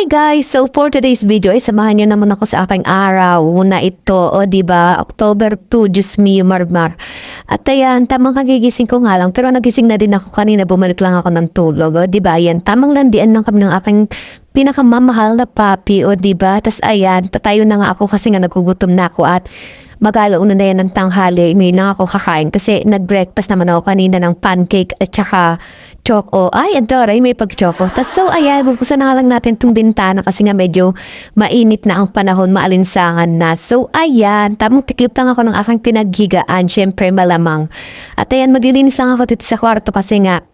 Hi guys! So for today's video ay samahan niyo naman ako sa aking araw na ito. O diba, October 2, Diyos mio marmar. At ayan, tamang kagigising ko nga lang. Pero nagising na din ako kanina, bumalik lang ako ng tulog. O diba, ayan, tamang landian lang kami ng aking pinakamamahal na papi. O diba, tas ayan, tatayo na nga ako kasi nga nagugutom na ako at mag-alauna na yan ng tanghali. Hindi lang ako kakain kasi nag-breakfast naman ako kanina ng pancake at saka choco. Ay, adoray, may pag-choco. Tas so, ayan, bubuksan na lang natin itong bintana kasi nga medyo mainit na ang panahon, maalinsangan na. So, ayan, tamang tiklip lang ako ng aking pinaghigaan. Siyempre, malamang. At ayan, maglilinis lang ako dito sa kwarto kasi nga,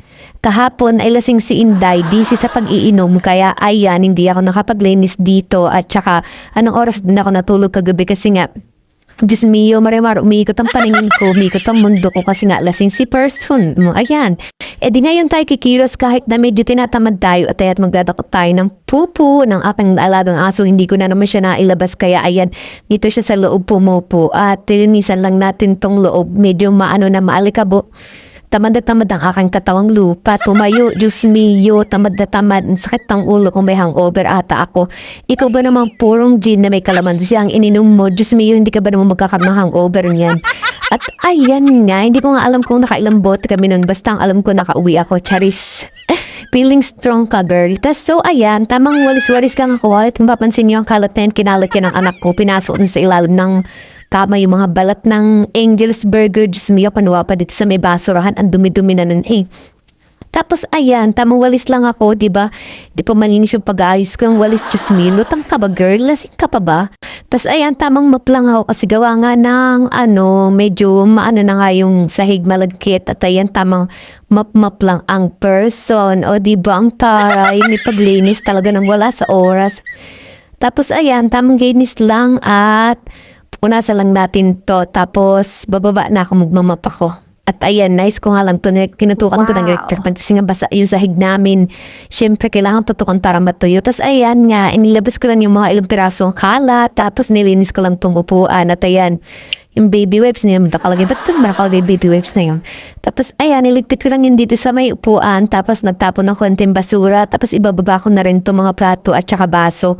kahapon ay lasing si Inday, busy sa pag-iinom, kaya ayan, hindi ako nakapaglinis dito. At saka, anong oras din ako natulog kagabi kasi nga, Diyos mio, marimar, umiikot ang paningin ko, umiikot ang mundo ko kasi nga lasing si person. Ayan. E di ngayon tayo kikilos kahit na medyo tinatamad tayo at aya't magdadakot tayo ng pupu ng aking alagang aso. Hindi ko na naman siya nailabas kaya ayan, dito siya sa loob pumupo at tilinisan lang natin tong loob. Medyo maano na maalikabo. Tamad na tamad ang aking katawang lupa. Tumayo, Diyos mio, tamad na tamad. Ang sakit ng ulo kung may hangover ata ako. Ikaw ba namang purong gin na may kalamansi ang ininom mo? Diyos mio, hindi ka ba naman magkakaroon ng hangover niyan? At ayan nga, hindi ko nga alam kung nakailang bote kami nun. Basta ang alam ko nakauwi ako, charis. Feeling strong ka, girl. Tas so ayan, tamang walis-walis lang ako. At kung mapapansin niyo ang kalat na yan, kinalat yan ng anak ko. Pinasok na sa ilalim ng kama yung mga balat ng Angel's Burger. Diyos mio, panuwa pa dito sa may basurahan. Ang dumi-dumi na nun eh. Tapos ayan, tamang walis lang ako, diba? Di pa malinis yung pag-aayos ko yung walis. Diyos mio, lutang ka ba, girl? Lasing ka pa ba? Tapos ayan, tamang map lang ako kasi gawa nga ng medyo maano na nga yung sahig malagkit. At ayan, tamang map lang ang person. O diba, ang taray, may paglinis talaga nang wala sa oras. Tapos ayan, tamang linis lang at punasan lang natin to. Tapos bababa na ako, magmamap ako. At ayan, nice ko nga lang to. Kinutukan ko ng electric fan kasi nga basa yung sahig namin. Siyempre, kailangan tutukan para matuyo. Tapos ayan nga, inilabas ko lang yung mga ilang pirasong kalat. Tapos nilinis ko lang itong upuan. At ayan, yung baby wipes na yun. Nakalagay, ba't nakalagay baby wipes na yun? Tapos ayan, niligpit ko lang yun dito sa may upuan. Tapos nagtapon ng konting basura. Tapos ibababa ko na rin itong mga plato at saka baso.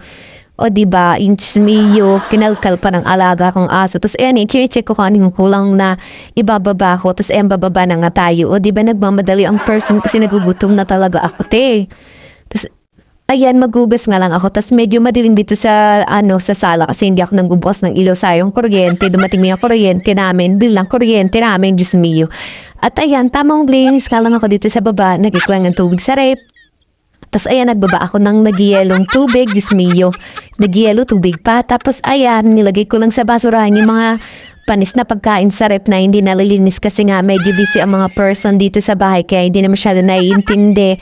O diba, inch mio, kinalkal pa ng alaga kong aso. Tapos ayan, i-check ko kung anong kulang na ibababa ko. Tapos ayan, bababa na nga tayo. O diba, nagmamadali ang person kasi nagugutom na talaga ako, te. Tapos ayan, magugas nga lang ako. Tapos medyo madilim dito sa, sa sala kasi hindi ako nagbubukas ng ilaw. Sayang kuryente, dumating na yung kuryente namin. Bilang kuryente namin, Diyos mio. At ayan, tamang linis nga lang ako dito sa baba. Nagkiklang ng tubig sa rep. Tapos ayan, nagbaba ako ng nagyelong tubig, Diyos mio. Nagyelo, tubig pa. Tapos ayan, nilagay ko lang sa basurahan yung mga panis na pagkain sa rep na hindi nalilinis kasi nga medyo busy ang mga person dito sa bahay kaya hindi na masyado naiintindi.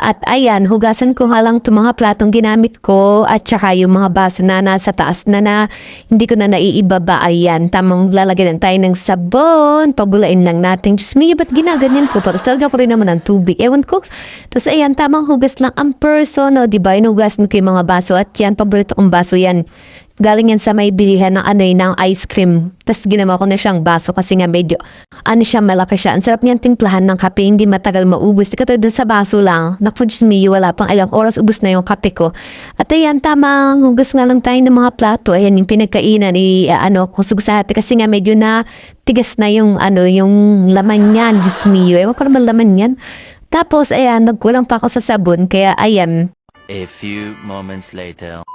At ayan, hugasan ko nga lang itong mga platong ginamit ko at saka yung mga baso na nasa taas na hindi ko na naiibaba. Ayan, tamang lalagyan tayo ng sabon, pabulain lang natin. Diyos mio, ba't ginaganyan ko? Tapos talaga ko rin naman ng tubig. Ewan ko. Tapos ayan, tamang hugas lang ang person. O, diba, inugasan ko yung mga baso at yan, paborito kong baso yan. Galing yan sa may bilihan ng ng ice cream. Tapos ginawa ko na siyang baso kasi nga medyo, siya, malaki siya. Ang sarap niyan timplahan ng kape, hindi matagal maubos. Katulad sa baso lang, naku, Diyos mio, wala pang ilang oras, ubos na yung kape ko. At ayan, tamang hugas nga lang tayo ng mga plato. Ayan, yung pinagkainan, kung sugusan natin kasi nga medyo na tigas na yung, yung laman niyan, Diyos mio. Ewan ko naman laman niyan. Tapos, ayan, nagkulang pa ako sa sabon, kaya ayan. A few moments later.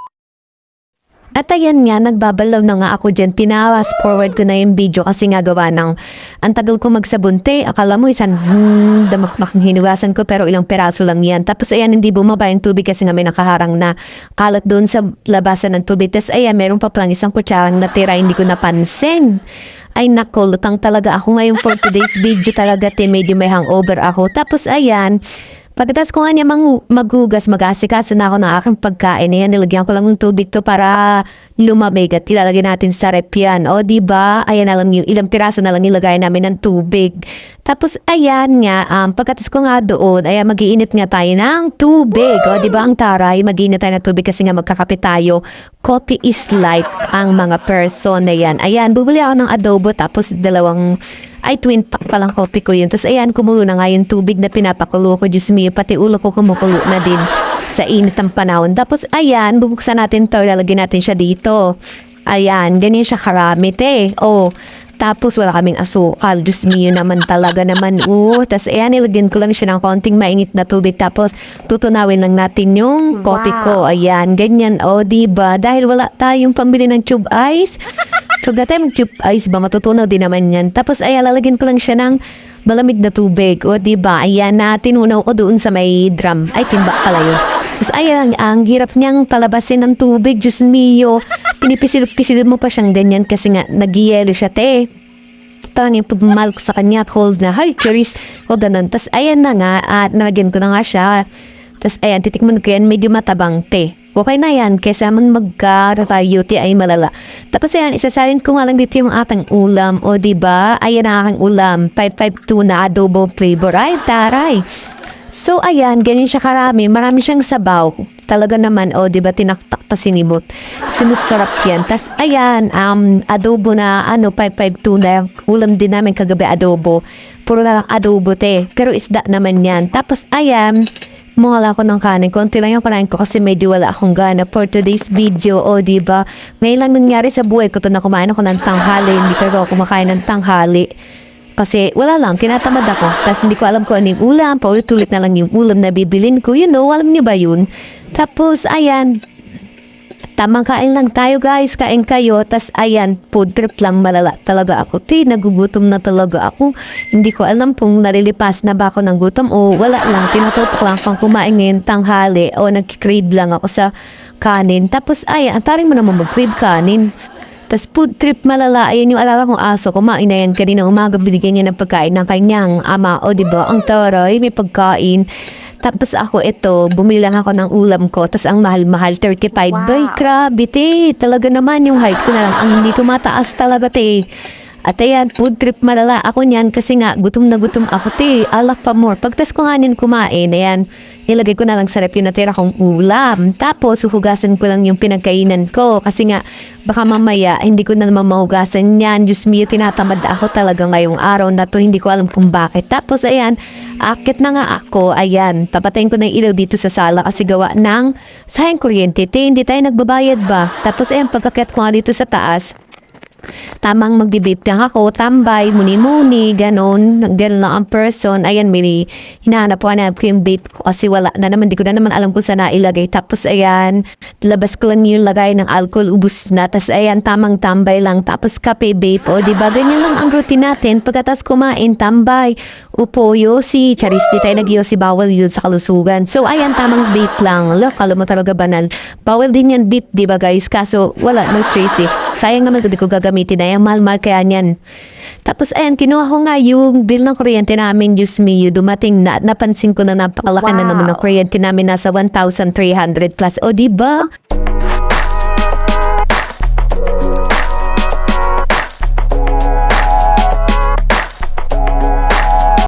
At ayan nga, nagbabalaw na nga ako dyan. Pinawas forward ko na yung video kasi nga gawa ng ang tagal ko magsabunte. Akala mo isang damakmak hinugasan ko pero ilang peraso lang yan. Tapos ayan, hindi bumaba yung tubig kasi nga may nakaharang na kalat doon sa labasan ng tubig. Tapos ayan, meron pa palang isang kutsarang natira, hindi ko napansin. Ay nako, lutang talaga ako ngayon for today's video talaga. Medyo may hangover ako. Tapos ayan, pagkatapos ko nga niya maghugas, mag-asikasa na ako ng aking pagkain. Ayan, nilagyan ko lang ng tubig to para lumamig at ilalagay natin sa rep yan. O, diba? Ayan na lang yung ilang piraso na lang nilagay namin ng tubig. Tapos, ayan nga, pagkatapos ko nga doon, ayan, mag-iinit nga tayo ng tubig. O, diba? Ang taray, mag-iinit tayo ng tubig kasi nga magkakape tayo. Coffee is light ang mga person na yan. Ayan, bubuli ako ng adobo tapos twin pack palang coffee ko yun. Tapos ayan, kumulo na nga yung tubig na pinapakulo ko. Diyos mio, pati ulo ko kumukulo na din. sa init ng panahon. Tapos, ayan, bubuksan natin to, lalagyan natin siya dito. Ayan, ganyan siya karami, te. Oh, tapos wala kaming asukal. Diyos mio naman talaga naman. Tapos ayan, ilagyan ko lang siya ng konting mainit na tubig. Tapos tutunawin lang natin yung coffee ko. Ayan, ganyan. Diba? Dahil wala tayong pambili ng tube ice. So, dati yung tube ice ba, matutunaw din naman yan. Tapos ayan, lalagyan ko lang siya ng malamig na tubig. Diba? Ayan, tinunaw ko doon sa may drum. Ay, timba pala yun. Tapos ayan, ang hirap niyang palabasin ng tubig. Diyos mio. Pinipisil mo pa siyang ganyan kasi nga nagyelo siya, te. Parang yung pagmamahal ko sa kanya, cold na, hi, cherries, o ganun. Tapos, ayan na nga, at nalagyan ko na nga siya. Tapos, ayan, titikman ko yan, medyo matabang, te. Okay na yan, kesa man magka-UTI ay malala. Tapos, ayan, isasalin ko nga lang dito yung aking ulam, o diba? Ayan ang aking ulam, 552 na adobo flavor. Ay, taray. So, ayan, ganyan siya karami. Marami siyang sabaw. Talaga naman, diba, tinaktak pa sinimot. Simut sarap yan. Tas, ayan, adobo na, 552 na ulam din namin kagabi adobo. Puro na lang adobo, te. Pero isda naman yan. Tapos, ayan, mawala ko ng kanin. Konti lang yung kanain ko kasi medyo wala akong gana for today's video. Diba? Ngayon lang nangyari sa buhay ko to na kumain ako ng tanghali. Hindi talaga ako kumakain ng tanghali. Kasi wala lang, tinatamad ako. Tapos hindi ko alam kung ano yung ulam. Paulit-ulit na lang yung ulam na bibilin ko. Alam niyo ba yun? Tapos, ayan. Tamang kain lang tayo, guys. Kain kayo. Tapos, ayan, food trip lang malala talaga ako. Nagugutom na talaga ako. Hindi ko alam kung nalilipas na ba ako ng gutom o wala lang. Tinatutok lang pang kumain ngayon tanghali o nag-crave lang ako sa kanin. Tapos, ayan, taring mo naman mag-crave kanin. Tapos food trip malala, ayan yung alala kong aso, kumain na yan kanina umaga, binigyan niya ng pagkain ng kanyang ama, diba, ang taray, may pagkain. Tapos ako bumili lang ako ng ulam ko, tapos ang mahal-mahal, 35, bay, grabe, te, talaga naman yung height ko na lang, ang hindi ko mataas talaga, te. At ayan, food trip malala ako niyan kasi nga gutom na gutom ako, te, alak pa more. Pagtas ko nga kumain, ayan, nilagay ko na lang sa rep yung natira kong ulam. Tapos, huhugasan ko lang yung pinagkainan ko. Kasi nga, baka mamaya, hindi ko na naman mahugasan yan. Diyos mio, tinatamad ako talaga ngayong araw na to. Hindi ko alam kung bakit. Tapos, ayan, akit na nga ako. Ayan, tapatayin ko na yung ilaw dito sa sala kasi gawa ng sayang kuryente. Hindi tayo nagbabayad ba? Tapos, ayan, pagkakit ko nga dito sa taas, tamang magbibape lang ako, tambay, muni-muni, ganon lang ang person. Ayan, may hinahanap ko yung vape ko kasi wala na naman, di ko na naman alam kung saan nailagay. Tapos ayan, labas ko lang yung lagay ng alcohol, ubus na. Tapos ayan, tamang tambay lang. Tapos kape, vape, diba? Ganyan lang ang routine natin. Pagkatas kumain, tambay, upo, yosi, charis, di tayo nag-yosi, bawal yun sa kalusugan. So ayan, tamang vape lang. Kala mo talaga banal. Bawal din yan vape, diba guys? Kaso wala, no choice eh. Sayang naman kung di ko gagamitin na yung mahal-mahal kaya niyan. Tapos ayan, kinuha ko nga yung bill ng kuryente namin, Diyos mio, dumating na. Napansin ko na napakalaki na naman ng kuryente namin, nasa 1,300 plus. Diba?